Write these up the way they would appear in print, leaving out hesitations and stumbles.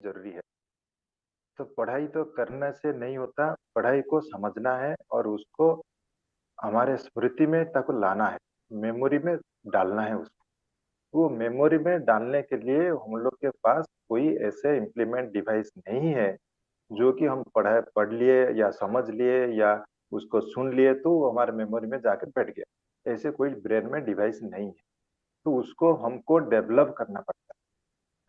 ज़रूरी है। तो पढ़ाई तो करने से नहीं होता, पढ़ाई को समझना है और उसको हमारे स्मृति में तक लाना है, मेमोरी में डालना है उसको। वो मेमोरी में डालने के लिए हम लोग के पास कोई ऐसे इम्प्लीमेंट डिवाइस नहीं है, जो कि हम पढ़ लिए या समझ लिए या उसको सुन लिए तो वो हमारे मेमोरी में जाके बैठ गया। ऐसे कोई ब्रेन में डिवाइस नहीं है, तो उसको हमको डेवलप करना पड़ता है।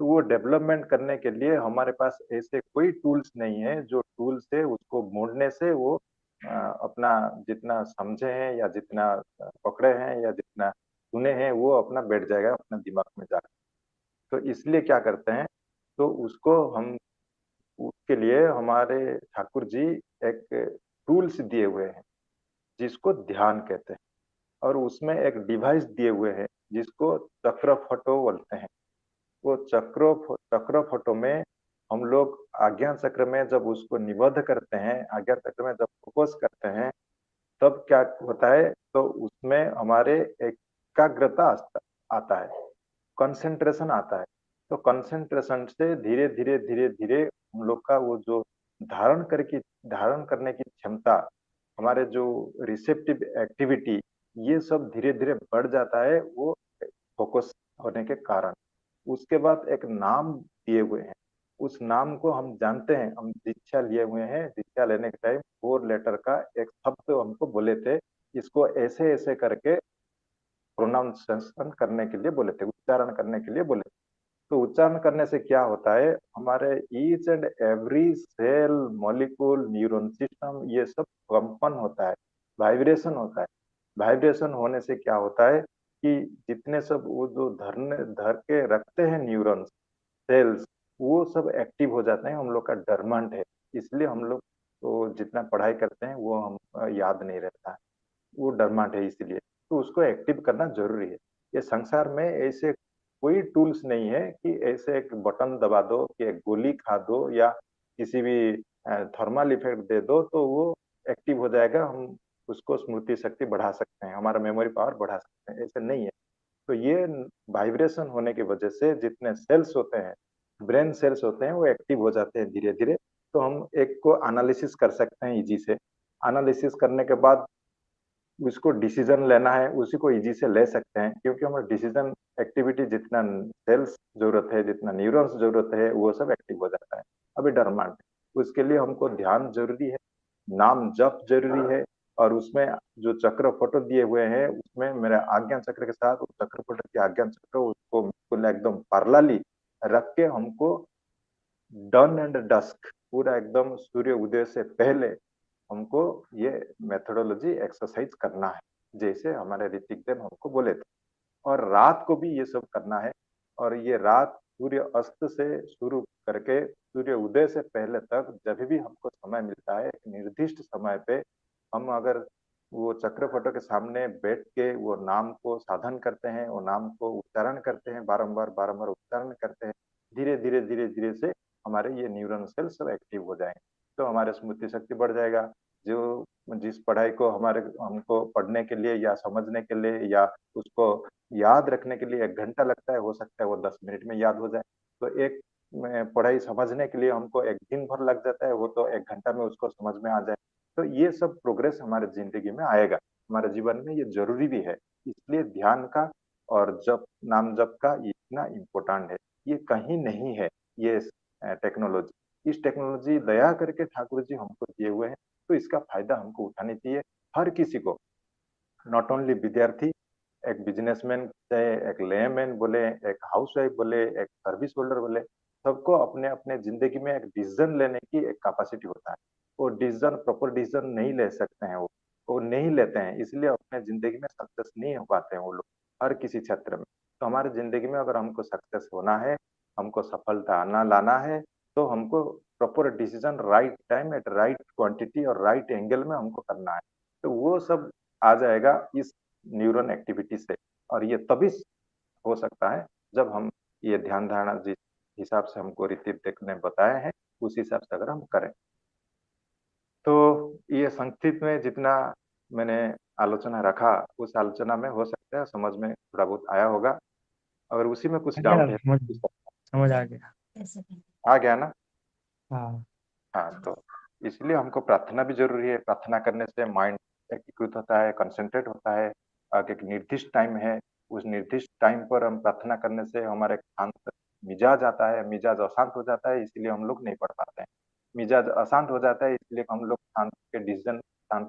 तो वो डेवलपमेंट करने के लिए हमारे पास ऐसे कोई टूल्स नहीं है, जो टूल से उसको मोड़ने से वो अपना जितना समझे हैं या जितना पकड़े हैं या जितना सुने हैं, वो अपना बैठ जाएगा अपना दिमाग में जाकर। तो इसलिए क्या करते हैं, तो उसको हम उसके लिए हमारे ठाकुर जी एक टूल्स दिए हुए हैं, जिसको ध्यान कहते हैं। और उसमें एक डिवाइस दिए हुए हैं, जिसको चक्र फोटो बोलते हैं। वो चक्र फोटो में हम लोग आज्ञा चक्र में जब उसको निबद्ध करते हैं, आज्ञा चक्र में जब फोकस करते हैं, तब क्या होता है, तो उसमें हमारे एकाग्रता आता है, कंसंट्रेशन आता है। तो कंसंट्रेशन से धीरे धीरे धीरे धीरे हम लोग का वो जो धारण करने की क्षमता, हमारे जो रिसेप्टिव एक्टिविटी, ये सब धीरे धीरे बढ़ जाता है, वो फोकस होने के कारण। उसके बाद एक नाम दिए हुए हैं, उस नाम को हम जानते हैं, हम दीक्षा लिए हुए हैं, दीक्षा लेने के टाइम 4 लेटर का एक शब्द हमको बोले थे, इसको ऐसे ऐसे करके प्रोनाउंसिएशन करने के लिए बोले थे, उच्चारण करने के लिए बोले थे। तो उच्चारण करने से क्या होता है, हमारे each and every cell, molecule, neuron system, ये सब कंपन होता है, वाइब्रेशन होता है। वाइब्रेशन होने से क्या होता है कि जितने सब वो जो धरने धर के रखते हैं न्यूरॉन्स, सेल्स, वो सब एक्टिव हो जाते हैं, हम लोग का डरमंट है। इसलिए हम लोग तो जितना पढ़ाई करते हैं वो हम याद नहीं रहता है, वो डरमाट है इसलिए। तो उसको एक्टिव करना जरूरी है। ये संसार में ऐसे कोई टूल्स नहीं है कि ऐसे एक बटन दबा दो कि एक गोली खा दो या किसी भी थर्मल इफेक्ट दे दो तो वो एक्टिव हो जाएगा, हम उसको स्मृति शक्ति बढ़ा सकते हैं, हमारा मेमोरी पावर बढ़ा सकते हैं, ऐसे नहीं है। तो ये वाइब्रेशन होने की वजह से जितने सेल्स होते हैं, ब्रेन सेल्स होते हैं, वो एक्टिव हो जाते हैं धीरे धीरे। तो हम एक को एनालिसिस कर सकते हैं इजी से। एनालिसिस करने के बाद उसको डिसीजन लेना है, उसी को इजी से ले सकते हैं, क्योंकि हमें डिसीजन एक्टिविटी जितना सेल्स जरूरत है, जितना न्यूरॉन्स जरूरत है, वो सब एक्टिव हो जाता है। अभी डरमांड, उसके लिए हमको ध्यान जरूरी है, नाम जप जरूरी है। और उसमें जो चक्र फोटो दिए हुए हैं, उसमें मेरे आज्ञा चक्र के साथ उस चक्र फोटो की आज्ञा चक्र उसको बिल्कुल एकदम पैरेलली रख के हमको डन एंड डस्क, पूरा एकदम सूर्य उदय से पहले हमको ये मेथोडोलॉजी एक्सरसाइज करना है, जैसे हमारे ऋतिक देव हमको बोले थे। और रात को भी ये सब करना है। और ये रात सूर्य अस्त से शुरू करके सूर्य उदय से पहले तक जब भी हमको समय मिलता है, एक निर्दिष्ट समय पे हम अगर वो चक्रपटों के सामने बैठ के वो नाम को साधन करते हैं, वो नाम को उच्चारण करते हैं, बारंबार बारंबार उच्चारण करते हैं, धीरे धीरे धीरे धीरे से हमारे ये न्यूरल सेल सब एक्टिव हो जाएंगे। तो हमारे स्मृति शक्ति बढ़ जाएगा। जो जिस पढ़ाई को हमारे हमको पढ़ने के लिए या समझने के लिए या उसको याद रखने के लिए 1 घंटा लगता है, हो सकता है वो 10 मिनट में याद हो जाए। तो एक पढ़ाई समझने के लिए हमको एक दिन भर लग जाता है, वो तो 1 घंटा में उसको समझ में आ जाए। तो ये सब प्रोग्रेस हमारे जिंदगी में आएगा, हमारे जीवन में ये जरूरी भी है। इसलिए ध्यान का और जप, नाम जप का इतना इम्पोर्टेंट है, ये कहीं नहीं है। ये टेक्नोलॉजी, इस टेक्नोलॉजी दया करके ठाकुर जी हमको दिए हुए हैं, तो इसका फायदा हमको उठानी चाहिए, हर किसी को। नॉट ओनली विद्यार्थी, एक बिजनेसमैन चाहे एक लेमैन बोले, एक हाउसवाइफ बोले, एक सर्विस होल्डर बोले, सबको अपने अपने जिंदगी में एक डिसीजन लेने की एक कैपेसिटी होता है। वो डिसीजन प्रॉपर डिसीजन नहीं ले सकते हैं, वो नहीं लेते हैं, इसलिए अपने जिंदगी में सक्सेस नहीं हो पाते हैं वो लोग, हर किसी क्षेत्र में। तो हमारे जिंदगी में अगर हमको सक्सेस होना है, हमको सफलता आना लाना है, तो हमको proper decision right time at right quantity और राइट एंगल में हमको करना है। तो वो सब आ जाएगा इस न्यूरल एक्टिविटी से। और ये तभी हो सकता है जब हम ये ध्यान धारणा जिस हिसाब से हमको ऋतिक ने बताए हैं, उस हिसाब से अगर हम करें। तो ये संक्षिप्त में जितना मैंने आलोचना रखा, उस आलोचना में हो सकता है समझ में थोड़ा बहुत आया होगा। अगर उसी में कुछ आ गया, डाउट है समझ तो समझ आ गया। आ गया ना? हाँ। हाँ, तो इसलिए हमको प्रार्थना भी जरूरी है। प्रार्थना करने से माइंड एकीकृत होता है, कंसंट्रेट होता है। एक निर्दिष्ट टाइम है, उस निर्दिष्ट टाइम पर हम प्रार्थना करने से हमारे शांत मिजाज आता है, मिजाज अशांत हो जाता है, इसलिए हम लोग नहीं पढ़ पाते हैं। मिजाज अशांत हो जाता है, इसलिए हम लोग शांत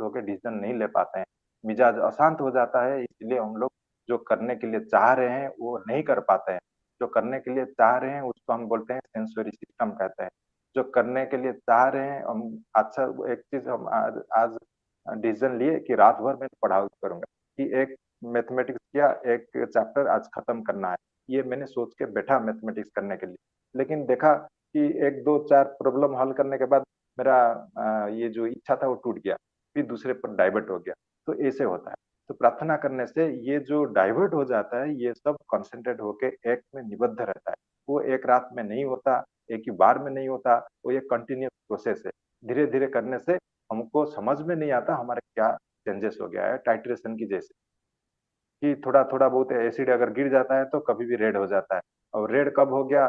होकर डिसीजन नहीं ले पाते हैं। मिजाज अशांत हो जाता है, इसलिए हम लोग जो करने के लिए चाह रहे हैं वो नहीं कर पाते हैं। जो करने के लिए चाह रहे हैं उसको हम बोलते हैं सेंसरी सिस्टम कहते हैं। जो करने के लिए चाह रहे हैं हम, अच्छा, एक चीज हम आज डिसीजन लिए कि रात भर मैं पढ़ाई करूंगा, कि एक मैथमेटिक्स किया, एक चैप्टर आज खत्म करना है। ये मैंने सोच के बैठा मैथमेटिक्स करने के लिए, लेकिन देखा कि एक दो चार प्रॉब्लम हल करने के बाद मेरा ये जो इच्छा था वो टूट गया, फिर दूसरे पर डाइवर्ट हो गया। तो ऐसे होता है। तो प्रार्थना करने से ये जो डाइवर्ट हो जाता है ये सब कंसंट्रेट होके एक में निबद्ध रहता है। वो एक रात में नहीं होता, एक ही बार में नहीं होता, वो ये कंटिन्यूस प्रोसेस है। धीरे धीरे करने से हमको समझ में नहीं आता हमारे क्या चेंजेस हो गया है, टाइट्रेशन की जैसे कि थोड़ा थोड़ा बहुत एसिड अगर गिर जाता है तो कभी भी रेड हो जाता है। और रेड कब हो गया,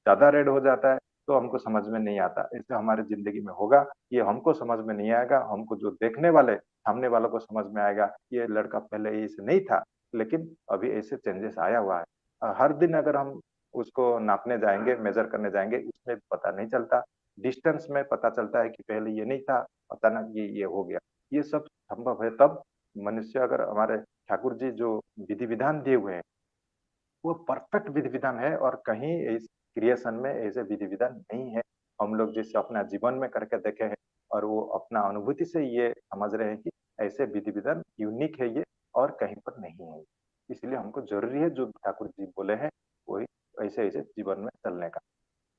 ज्यादा रेड हो जाता है, तो हमको समझ में नहीं आता। इससे हमारे जिंदगी में होगा, ये हमको समझ में नहीं आएगा, हमको जो देखने वाले सामने वालों को समझ में आएगा ये लड़का पहले ऐसे नहीं था, लेकिन अभी ऐसे चेंजेस आया हुआ है। हर दिन अगर हम उसको नापने जाएंगे, मेजर करने जाएंगे, उसमें पता नहीं चलता। डिस्टेंस में पता चलता है कि पहले ये नहीं था, अचानक ये हो गया। ये सब संभव है तब मनुष्य, अगर हमारे ठाकुर जी जो विधि विधान दिए हुए हैं वो परफेक्ट विधि विधान है, और कहीं इस क्रिएशन में ऐसे विधि विधान नहीं है। हम लोग जैसे अपना जीवन में करके देखे हैं और वो अपना अनुभूति से ये समझ रहे हैं कि ऐसे विधि विधान यूनिक है ये, और कहीं पर नहीं है। इसलिए हमको जरूरी है जो ठाकुर जी बोले हैं वही, ऐसे ऐसे जीवन में चलने का।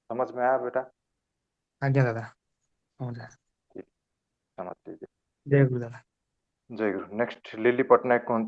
समझ में आया बेटा? आ गया दादा, समझ हाँ, आया। ठीक, समझ लीजिए। जय गुरु दादा। जय गुरु। नेक्स्ट लिली पटनायक कौन?